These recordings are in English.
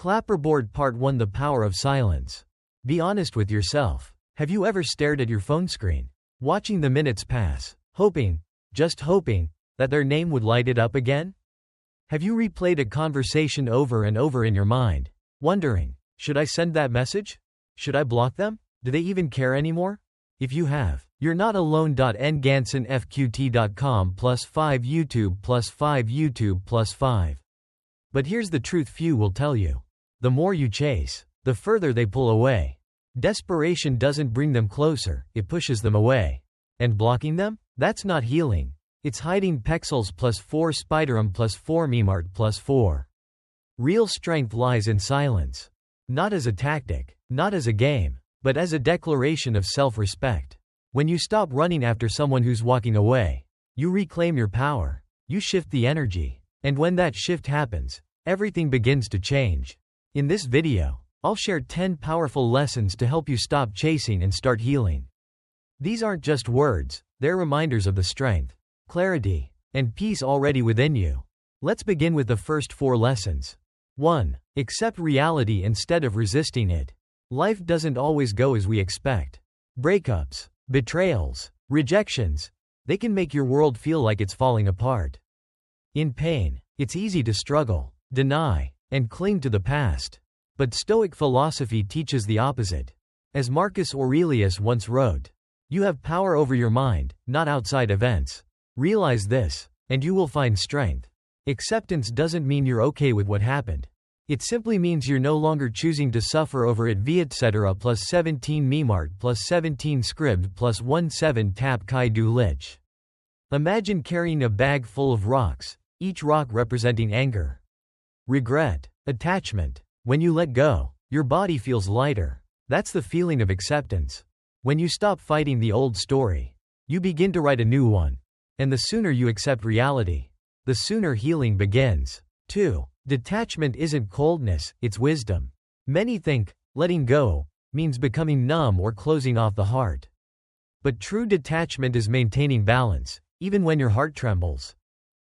Clapperboard Part 1: The Power of Silence. Be honest with yourself. Have you ever stared at your phone screen, watching the minutes pass, hoping, just hoping, that their name would light it up again? Have you replayed a conversation over and over in your mind, wondering, should I send that message? Should I block them? Do they even care anymore? If you have, you're not alone. ngansenfqt.com +5 YouTube +5 YouTube +5. But here's the truth few will tell you. The more you chase, the further they pull away. Desperation doesn't bring them closer, it pushes them away. And blocking them? That's not healing. It's hiding. Pexels +4 Spiderum +4 Memart +4. Real strength lies in silence. Not as a tactic, not as a game, but as a declaration of self-respect. When you stop running after someone who's walking away, you reclaim your power. You shift the energy. And when that shift happens, everything begins to change. In this video, I'll share 10 powerful lessons to help you stop chasing and start healing. These aren't just words, they're reminders of the strength, clarity, and peace already within you. Let's begin with the first 4 lessons. 1. Accept reality instead of resisting it. Life doesn't always go as we expect. Breakups, betrayals, rejections, they can make your world feel like it's falling apart. In pain, it's easy to struggle, deny, and cling to the past. But Stoic philosophy teaches the opposite. As Marcus Aurelius once wrote, "You have power over your mind, not outside events." Realize this, and you will find strength. Acceptance doesn't mean you're okay with what happened. It simply means you're no longer choosing to suffer over it. Etc. +17 Memart +17 Scribd +17 Tap Kai Du Lich. Imagine carrying a bag full of rocks, each rock representing anger, regret, attachment. When you let go, your body feels lighter. That's the feeling of acceptance. When you stop fighting the old story, you begin to write a new one. And the sooner you accept reality, the sooner healing begins. 2. Detachment isn't coldness, it's wisdom. Many think letting go means becoming numb or closing off the heart. But true detachment is maintaining balance, even when your heart trembles.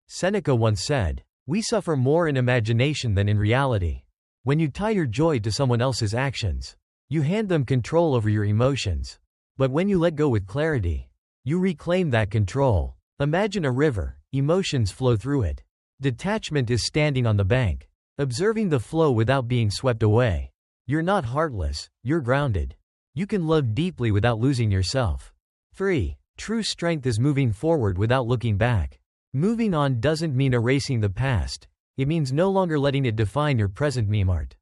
Seneca once said, "We suffer more in imagination than in reality." When you tie your joy to someone else's actions, you hand them control over your emotions. But when you let go with clarity, you reclaim that control. Imagine a river, emotions flow through it. Detachment is standing on the bank, observing the flow without being swept away. You're not heartless, you're grounded. You can love deeply without losing yourself. 3. True strength is moving forward without looking back. Moving on doesn't mean erasing the past, it means no longer letting it define your present. Memart.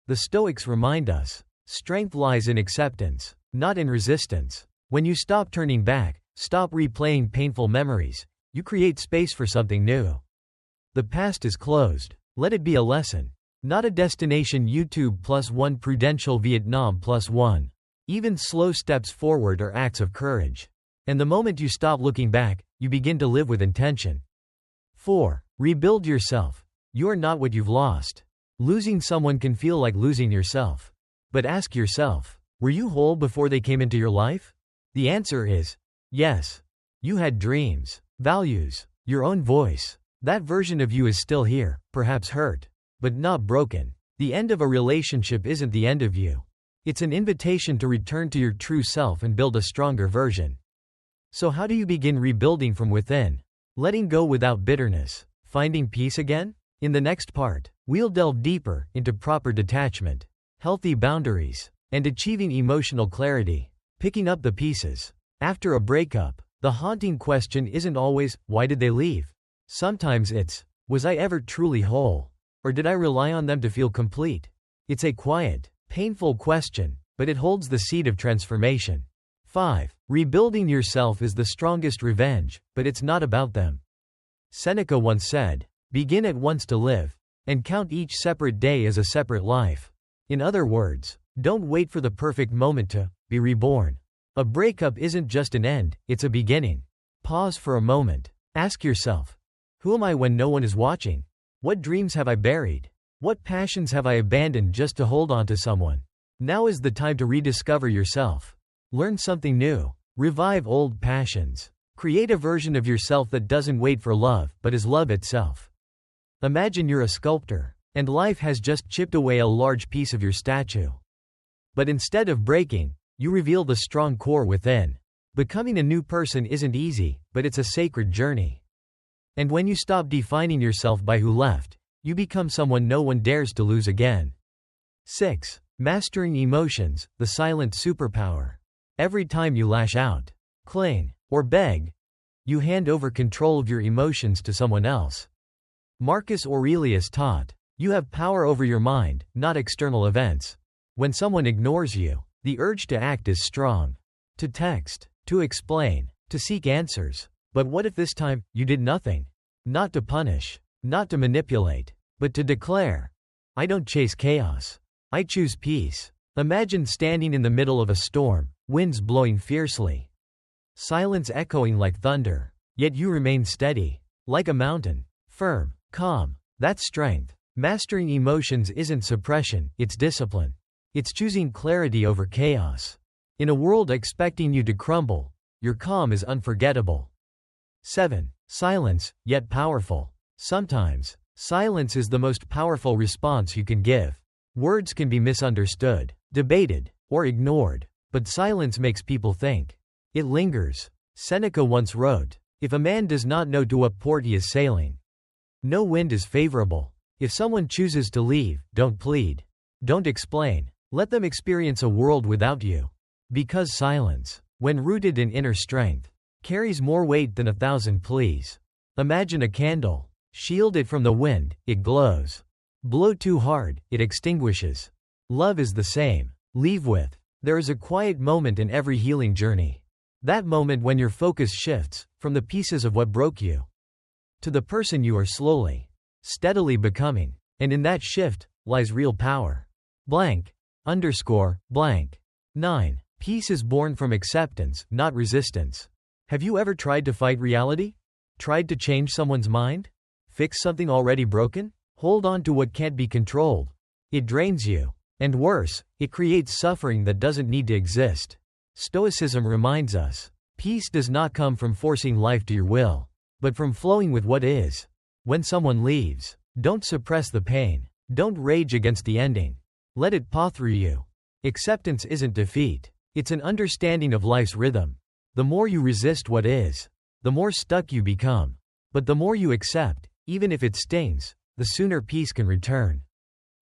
The Stoics remind us, strength lies in acceptance, not in resistance. When you stop turning back, stop replaying painful memories, you create space for something new. The past is closed. Let it be a lesson, not a destination. YouTube +1 Prudential Vietnam +1. Even slow steps forward are acts of courage. And the moment you stop looking back, you begin to live with intention. 4. Rebuild yourself. You're not what you've lost. Losing someone can feel like losing yourself. But ask yourself, were you whole before they came into your life? The answer is yes. You had dreams, values, your own voice. That version of you is still here, perhaps hurt, but not broken. The end of a relationship isn't the end of you. It's an invitation to return to your true self and build a stronger version. So how do you begin rebuilding from within? Letting go without bitterness. Finding peace again? In the next part, we'll delve deeper into proper detachment, healthy boundaries, and achieving emotional clarity. Picking up the pieces. After a breakup, the haunting question isn't always, why did they leave? Sometimes it's, was I ever truly whole? Or did I rely on them to feel complete? It's a quiet, painful question, but it holds the seed of transformation. 5. Rebuilding yourself is the strongest revenge, but it's not about them. Seneca once said, "Begin at once to live, and count each separate day as a separate life." In other words, don't wait for the perfect moment to be reborn. A breakup isn't just an end, it's a beginning. Pause for a moment. Ask yourself, who am I when no one is watching? What dreams have I buried? What passions have I abandoned just to hold on to someone? Now is the time to rediscover yourself. Learn something new. Revive old passions. Create a version of yourself that doesn't wait for love, but is love itself. Imagine you're a sculptor. And life has just chipped away a large piece of your statue. But instead of breaking, you reveal the strong core within. Becoming a new person isn't easy, but it's a sacred journey. And when you stop defining yourself by who left, you become someone no one dares to lose again. 6. Mastering emotions, the silent superpower. Every time you lash out, cling, or beg, you hand over control of your emotions to someone else. Marcus Aurelius taught, you have power over your mind, not external events. When someone ignores you, the urge to act is strong. To text, to explain, to seek answers. But what if this time, you did nothing? Not to punish, not to manipulate, but to declare, I don't chase chaos. I choose peace. Imagine standing in the middle of a storm, winds blowing fiercely, silence echoing like thunder, yet you remain steady, like a mountain, firm, calm. That's strength. Mastering emotions isn't suppression, it's discipline. It's choosing clarity over chaos. In a world expecting you to crumble, your calm is unforgettable. 7. Silence, yet powerful. Sometimes, silence is the most powerful response you can give. Words can be misunderstood, debated, or ignored, but silence makes people think. It lingers. Seneca once wrote, if a man does not know to what port he is sailing, no wind is favorable. If someone chooses to leave, don't plead. Don't explain. Let them experience a world without you. Because silence, when rooted in inner strength, carries more weight than 1,000 pleas. Imagine a candle. Shield it from the wind, it glows. Blow too hard, it extinguishes. Love is the same. Leave with. There is a quiet moment in every healing journey. That moment when your focus shifts, from the pieces of what broke you, to the person you are slowly, steadily becoming. And in that shift, lies real power. Blank. Underscore, blank. 9. Peace is born from acceptance, not resistance. Have you ever tried to fight reality? Tried to change someone's mind? Fix something already broken? Hold on to what can't be controlled. It drains you. And worse, it creates suffering that doesn't need to exist. Stoicism reminds us, peace does not come from forcing life to your will, but from flowing with what is. When someone leaves, don't suppress the pain. Don't rage against the ending. Let it paw through you. Acceptance isn't defeat. It's an understanding of life's rhythm. The more you resist what is, the more stuck you become. But the more you accept, even if it stings, the sooner peace can return.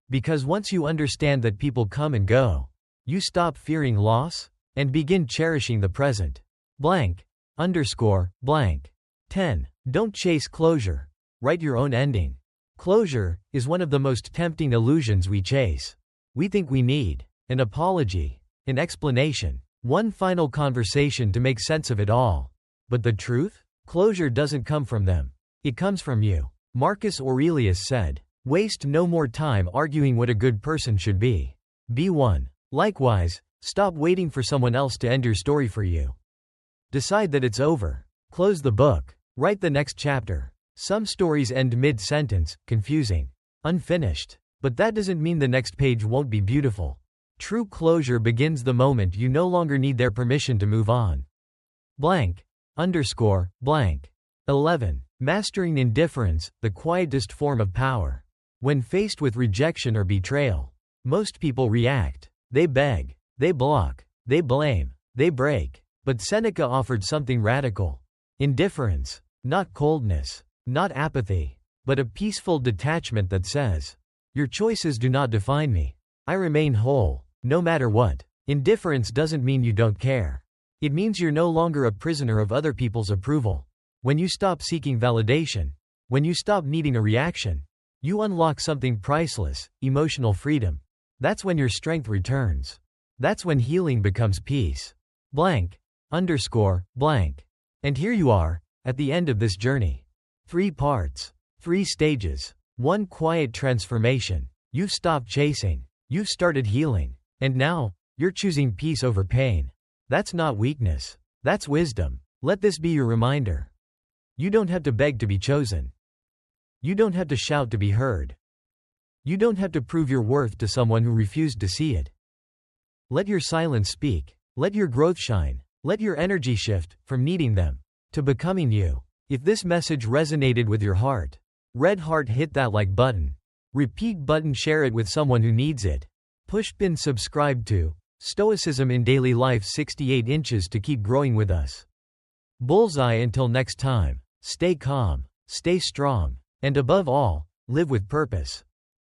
Because once you understand that people come and go, you stop fearing loss, and begin cherishing the present. Blank. Underscore, blank. 10. Don't chase closure. Write your own ending. Closure is one of the most tempting illusions we chase. We think we need an apology, an explanation, one final conversation to make sense of it all. But the truth? Closure doesn't come from them. It comes from you. Marcus Aurelius said, waste no more time arguing what a good person should be. Be one. Likewise, stop waiting for someone else to end your story for you. Decide that it's over. Close the book. Write the next chapter. Some stories end mid-sentence, confusing, unfinished. But that doesn't mean the next page won't be beautiful. True closure begins the moment you no longer need their permission to move on. Blank. Underscore, blank. 11. Mastering indifference, the quietest form of power. When faced with rejection or betrayal, most people react. They beg, they block, they blame, they break. But Seneca offered something radical. Indifference. Not coldness, not apathy, but a peaceful detachment that says, your choices do not define me. I remain whole, no matter what. Indifference doesn't mean you don't care. It means you're no longer a prisoner of other people's approval. When you stop seeking validation, when you stop needing a reaction, you unlock something priceless, emotional freedom. That's when your strength returns. That's when healing becomes peace. Blank. Underscore, blank. And here you are, at the end of this journey. 3 parts. 3 stages. 1 quiet transformation. You've stopped chasing. You've started healing. And now, you're choosing peace over pain. That's not weakness. That's wisdom. Let this be your reminder. You don't have to beg to be chosen. You don't have to shout to be heard. You don't have to prove your worth to someone who refused to see it. Let your silence speak. Let your growth shine. Let your energy shift from needing them to becoming you. If this message resonated with your heart, red heart, hit that like button. Repeat button, share it with someone who needs it. Push pin, subscribe to Stoicism in Daily Life 68 inches to keep growing with us. Bullseye. Until next time, stay calm, stay strong, and above all, live with purpose.